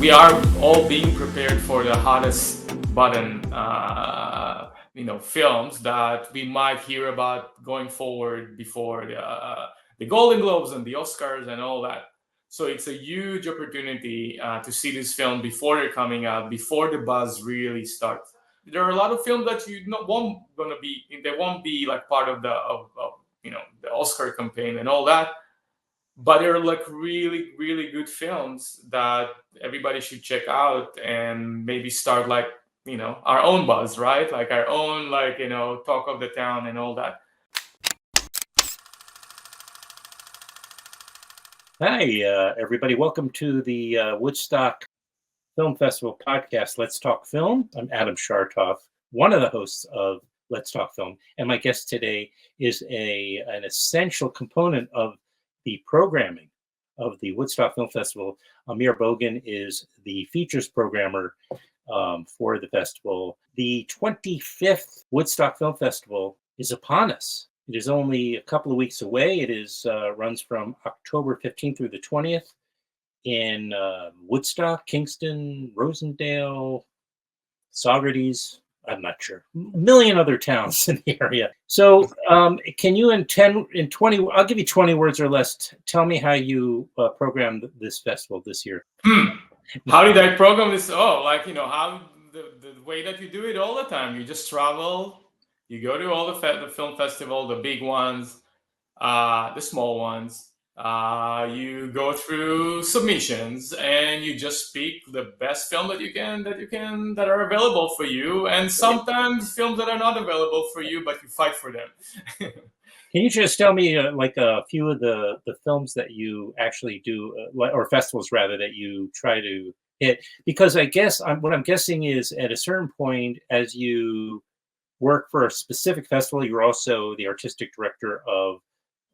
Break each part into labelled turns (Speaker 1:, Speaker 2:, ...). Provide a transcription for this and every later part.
Speaker 1: we are all being prepared for the hottest button, films that we might hear about going forward before the Golden Globes and the Oscars and all that. So it's a huge opportunity to see this film before they're coming out, before the buzz really starts. There are a lot of films that they won't be like part of the Oscar campaign and all that, but they're like really really good films that everybody should check out and maybe start like our own buzz, right? Like our own talk of the town and all that.
Speaker 2: Hi, everybody. Welcome to the Woodstock Film Festival podcast, Let's Talk Film. I'm Adam Schartoff, one of the hosts of Let's Talk Film. And my guest today is an essential component of the programming of the Woodstock Film Festival. Amir Bogen is the features programmer for the festival. The 25th Woodstock Film Festival is upon us. It is only a couple of weeks away. It runs from October 15th through the 20th in Woodstock, Kingston, Rosendale, Saugerties. I'm not sure. A million other towns in the area. So can you in 20, I'll give you 20 words or less, tell me how you programmed this festival this year.
Speaker 1: How did I program this? Oh, how the way that you do it all the time. You just travel. You go to all the film festival, the big ones, the small ones. You go through submissions and you just pick the best film that are available for you, and sometimes films that are not available for you, but you fight for them.
Speaker 2: Can you just tell me like a few of the films that you actually do, or festivals rather, that you try to hit? Because I guess what I'm guessing is at a certain point, as you work for a specific festival, you're also the artistic director of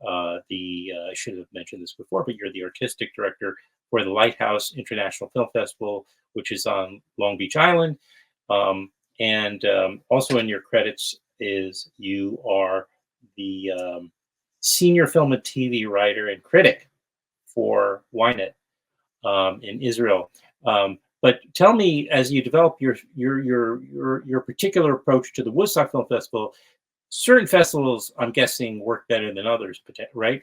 Speaker 2: I should have mentioned this before, but you're the artistic director for the Lighthouse International Film Festival, which is on Long Beach Island. And also in your credits is you are the senior film and TV writer and critic for Ynet in Israel. But tell me, as you develop your particular approach to the Woodstock Film Festival, certain festivals, I'm guessing, work better than others, right?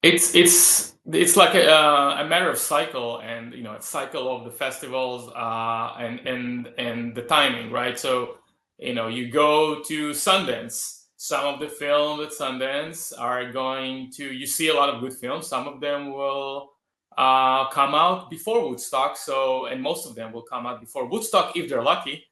Speaker 1: It's like a matter of cycle, and a cycle of the festivals and the timing, right? So you go to Sundance. Some of the films at Sundance you see a lot of good films. Some of them will come out before Woodstock. And most of them will come out before Woodstock if they're lucky.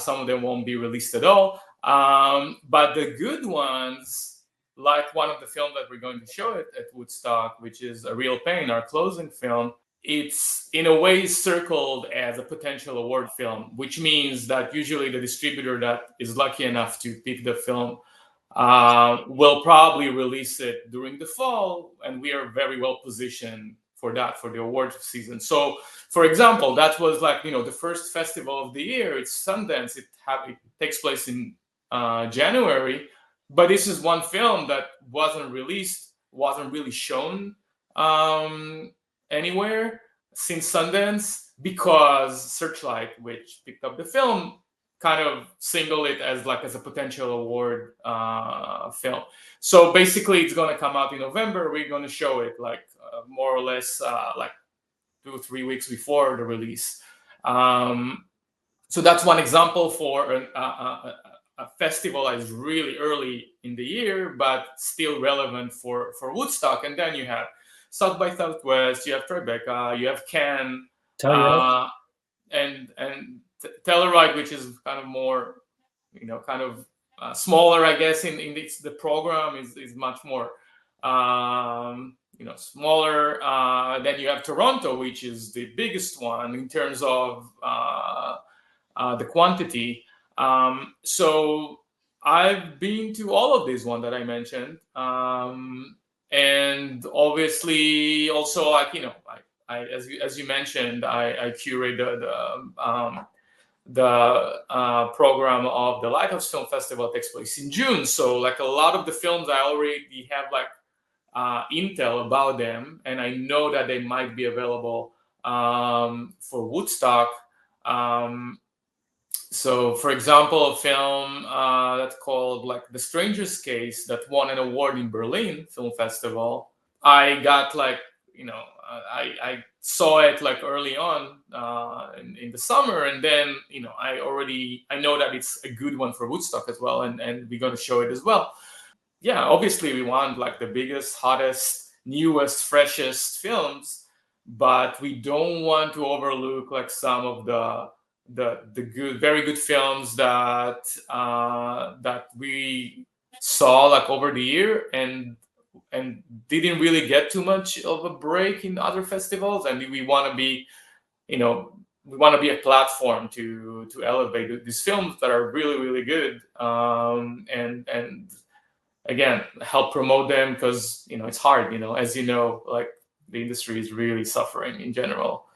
Speaker 1: Some of them won't be released at all. But the good ones, like one of the films that we're going to show at Woodstock, which is A Real Pain, our closing film, it's in a way circled as a potential award film, which means that usually the distributor that is lucky enough to pick the film will probably release it during the fall, and we are very well positioned for the award season. So, for example, that was the first festival of the year. It's Sundance. It takes place in January, but this is one film that wasn't released, wasn't really shown anywhere since Sundance, because Searchlight, which picked up the film, kind of singled it as a potential award film. So basically, it's going to come out in November. We're going to show it more or less 2 or 3 weeks before the release. So that's one example for a festival that is really early in the year, but still relevant for Woodstock. And then you have South by Southwest, you have Tribeca, you have Cannes, and Telluride, which is kind of more, smaller, I guess. The program is much more, smaller. Then you have Toronto, which is the biggest one in terms of the quantity. So I've been to all of these ones that I mentioned, and obviously also as you mentioned, I curate the program of the Lighthouse Film Festival that takes place in June. So a lot of the films I already have intel about them, and I know that they might be available for Woodstock. Um, so, for example, a film that's called like The Stranger's Case that won an award in Berlin Film Festival. I got like, I saw it like early on in the summer, and then I know that it's a good one for Woodstock as well, and we're going to show it as well. Yeah, obviously we want like the biggest, hottest, newest, freshest films, but we don't want to overlook like some of the good, very good films that we saw like over the year and didn't really get too much of a break in other festivals, and we want to be, you know, we want to be a platform to elevate these films that are really really good, and again help promote them because it's hard, as like the industry is really suffering in general.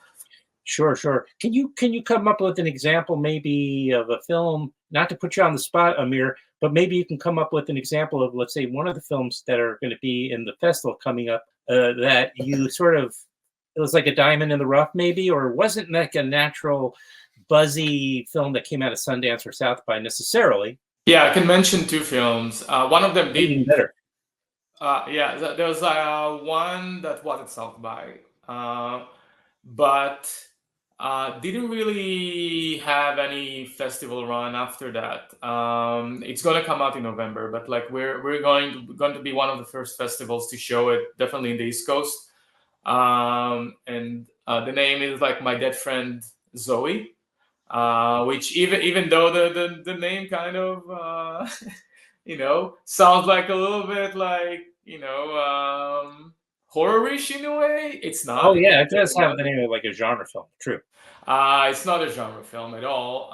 Speaker 2: Sure, sure. Can you come up with an example maybe of a film, not to put you on the spot, Amir, but maybe you can come up with an example of, let's say, one of the films that are going to be in the festival coming up, that you sort of, it was like a diamond in the rough, maybe, or wasn't like a natural buzzy film that came out of Sundance or South by necessarily.
Speaker 1: Yeah, I can mention two films. One of them
Speaker 2: Even
Speaker 1: did.
Speaker 2: better.
Speaker 1: Yeah, there was one that wasn't South by, but didn't really have any festival run after that. It's gonna come out in November, but like we're going to be one of the first festivals to show it, definitely in the East Coast. And the name is like My Dead Friend Zoe, which even though the name kind of sounds like a little bit like horror-ish in a way. It's
Speaker 2: Oh
Speaker 1: not.
Speaker 2: yeah, it does have the name of like a genre film. True.
Speaker 1: It's not a genre film at all.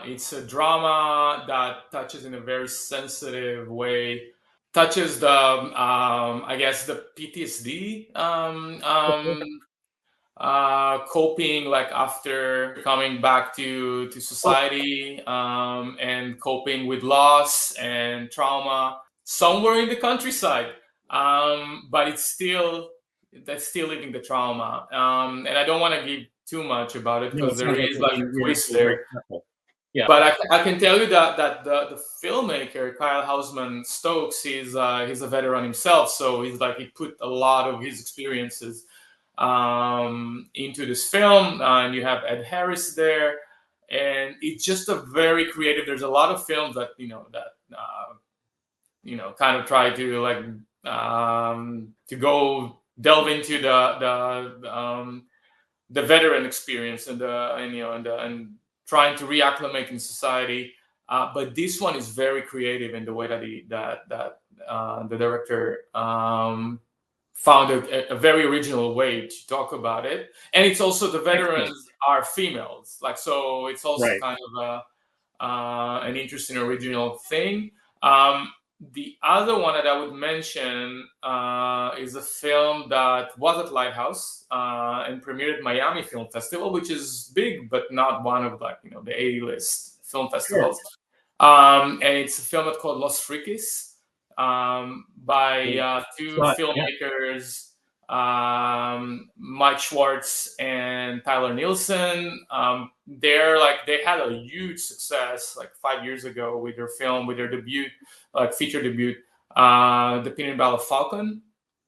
Speaker 1: It's a drama that touches in a very sensitive way, touches the I guess the PTSD, coping like after coming back to society, and coping with loss and trauma somewhere in the countryside, but it's still that's still living the trauma, and I don't want to give too much about it
Speaker 2: No,
Speaker 1: because
Speaker 2: it
Speaker 1: there
Speaker 2: sounds like
Speaker 1: is
Speaker 2: you're
Speaker 1: like
Speaker 2: being
Speaker 1: a twist
Speaker 2: you're very
Speaker 1: there.
Speaker 2: careful. Yeah.
Speaker 1: But I can tell you that the filmmaker Kyle Hausman Stokes, he's a veteran himself, so he's like he put a lot of his experiences into this film, and you have Ed Harris there, and it's just a very creative. There's a lot of films that kind of try to like to go delve into the veteran experience and trying to reacclimate in society. But this one is very creative in the way that the director found a very original way to talk about it. And it's also the
Speaker 2: Excellent.
Speaker 1: veterans are females, like so. It's also
Speaker 2: Right.
Speaker 1: kind of an interesting original thing. Um, the other one that I would mention is a film that was at Lighthouse and premiered at Miami Film Festival, which is big, but not one of like the A-list film
Speaker 2: Sure.
Speaker 1: festivals. And it's a film that's called Los Frikis, by
Speaker 2: Yeah.
Speaker 1: two
Speaker 2: Saw it. Yeah.
Speaker 1: filmmakers, Mike Schwartz and Tyler Nielsen. They had a huge success like 5 years ago with their debut, like feature debut, The Peanut Ball Falcon,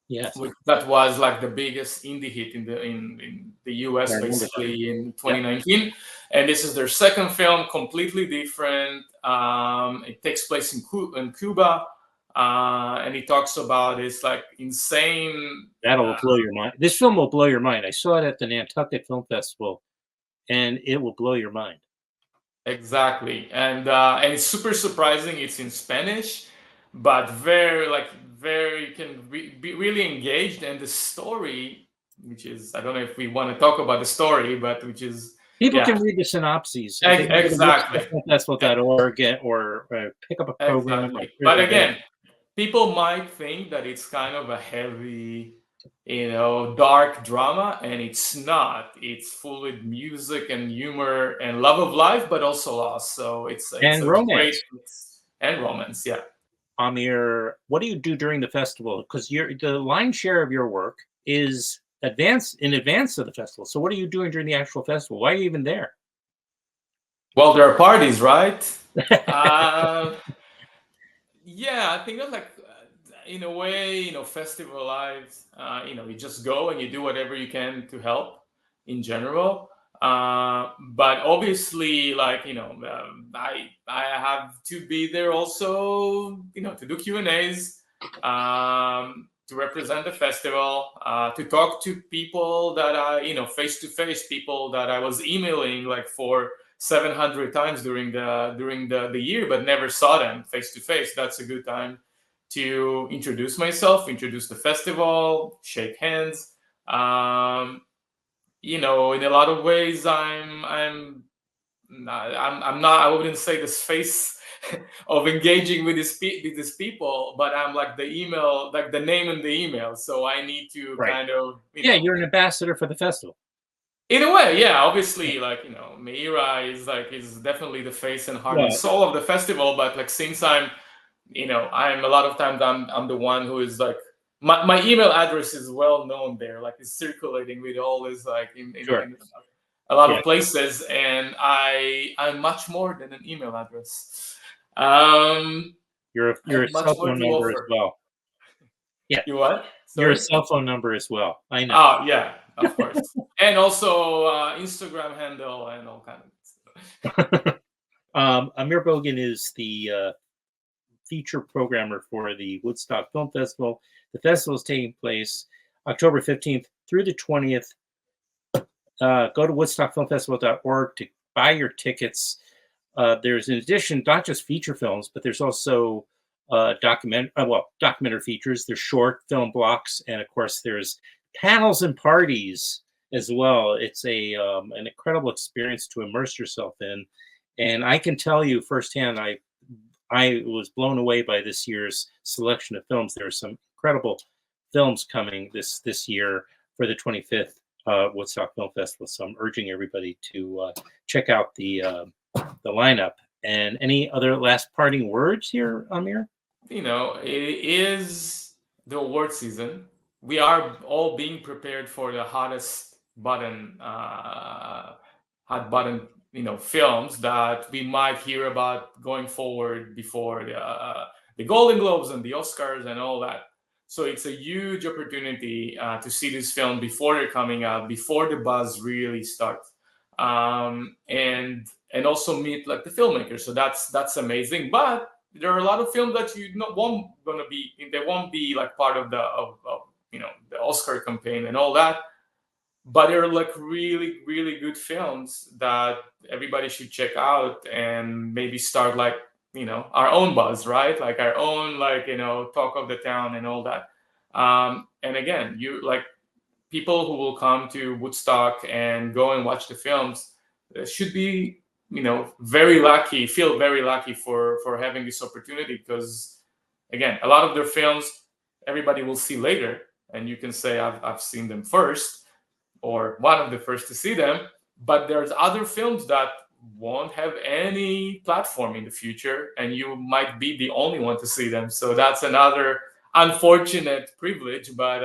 Speaker 2: Yes.
Speaker 1: that was like the biggest indie hit in the
Speaker 2: I
Speaker 1: US
Speaker 2: remember that.
Speaker 1: basically in
Speaker 2: Yep.
Speaker 1: 2019. And this is their second film, completely different. It takes place in Cuba, and he talks about this like insane.
Speaker 2: That'll blow your mind. This film will blow your mind. I saw it at the Nantucket Film Festival, and it will blow your mind.
Speaker 1: Exactly, and it's super surprising. It's in Spanish, but very you can be really engaged, and the story, which is I don't know if we want to talk about the story, but which is
Speaker 2: People
Speaker 1: yeah,
Speaker 2: can read the synopses. They can go to
Speaker 1: exactly,
Speaker 2: woodstockfilmfestival.org or pick up a program.
Speaker 1: exactly.
Speaker 2: There's
Speaker 1: But
Speaker 2: a
Speaker 1: again, people might think that it's kind of a heavy, dark drama, and it's not. It's full with music and humor and love of life, but also loss. So it's
Speaker 2: and
Speaker 1: a great
Speaker 2: romance.
Speaker 1: mix. And romance. Yeah.
Speaker 2: Amir, what do you do during the festival? Because the lion's share of your work is in advance of the festival. So what are you doing during the actual festival? Why are you even there?
Speaker 1: Well, there are parties, right? Uh, yeah, I think that like in a way, festival lives, you just go and you do whatever you can to help in general. But obviously, like I have to be there also, to do Q&As, to represent the festival, to talk to people that I, face to face, people that I was emailing like for 700 times during the year, but never saw them face to face. That's a good time to introduce myself, introduce the festival, shake hands. In a lot of ways, I'm not. I wouldn't say the face of engaging with these people, but I'm like the email, like the name in the email. So I need to
Speaker 2: Right.
Speaker 1: kind of,
Speaker 2: Yeah, you're an ambassador for the festival.
Speaker 1: in a way, yeah. Obviously, like Meira is definitely the face and heart and
Speaker 2: Well,
Speaker 1: soul of the festival. But like since I'm a lot of times I'm the one who is like my email address is well known there, like it's circulating with all this like
Speaker 2: sure.
Speaker 1: in a lot
Speaker 2: Yeah,
Speaker 1: of places, and I'm much more than an email address. Um, I
Speaker 2: you're
Speaker 1: have
Speaker 2: a
Speaker 1: much
Speaker 2: cell
Speaker 1: more
Speaker 2: phone
Speaker 1: to
Speaker 2: number as
Speaker 1: offer.
Speaker 2: well. Yeah,
Speaker 1: You what?
Speaker 2: you're a
Speaker 1: Sorry.
Speaker 2: cell phone number as well. I know.
Speaker 1: Oh yeah, of course, and also Instagram handle and all kind of stuff.
Speaker 2: Amir Bogen is the feature programmer for the Woodstock Film Festival. The festival is taking place October 15th through the 20th. Go to woodstockfilmfestival.org to buy your tickets. There's, in addition, not just feature films, but there's also documentary features. There's short film blocks, and of course, there's panels and parties as well. It's an incredible experience to immerse yourself in, and I can tell you firsthand, I was blown away by this year's selection of films. There are some incredible films coming this year for the 25th Woodstock Film Festival. So I'm urging everybody to check out the lineup. And any other last parting words here, Amir?
Speaker 1: It is the award season. We are all being prepared for the hot button, films that we might hear about going forward before the Golden Globes and the Oscars and all that. So it's a huge opportunity to see this film before they're coming out, before the buzz really starts, and also meet like the filmmakers. So that's amazing. But there are a lot of films that they won't be like part of the Oscar campaign and all that, but they're like really really good films that everybody should check out and maybe start like our own buzz, right? Like our own like talk of the town and all that. And again, you like people who will come to Woodstock and go and watch the films should be very lucky, feel very lucky for having this opportunity, because again, a lot of their films everybody will see later, and you can say I've seen them first, or one of the first to see them, but there's other films that won't have any platform in the future, and you might be the only one to see them. So that's another unfortunate privilege, but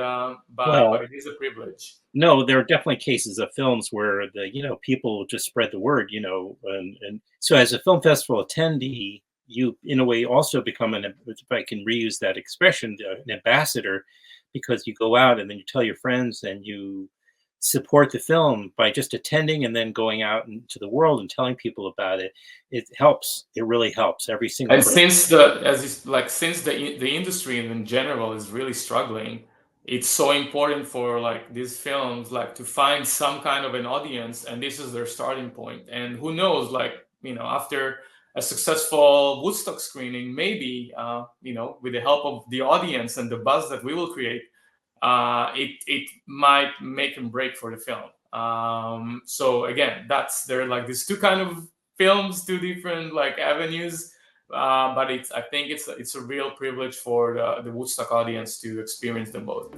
Speaker 2: Well,
Speaker 1: it is a privilege.
Speaker 2: no, there are definitely cases of films where the people just spread the word, and so as a film festival attendee, you in a way also become if I can reuse that expression, an ambassador, because you go out and then you tell your friends and you support the film by just attending and then going out into the world and telling people about it. It helps. It really helps every single
Speaker 1: And
Speaker 2: person.
Speaker 1: since the industry in general is really struggling, it's so important for like these films like to find some kind of an audience, and this is their starting point. And who knows, like after a successful Woodstock screening, maybe with the help of the audience and the buzz that we will create, it might make and break for the film. So again, there are like these two kind of films, two different like avenues. But I think it's a real privilege for the Woodstock audience to experience them both.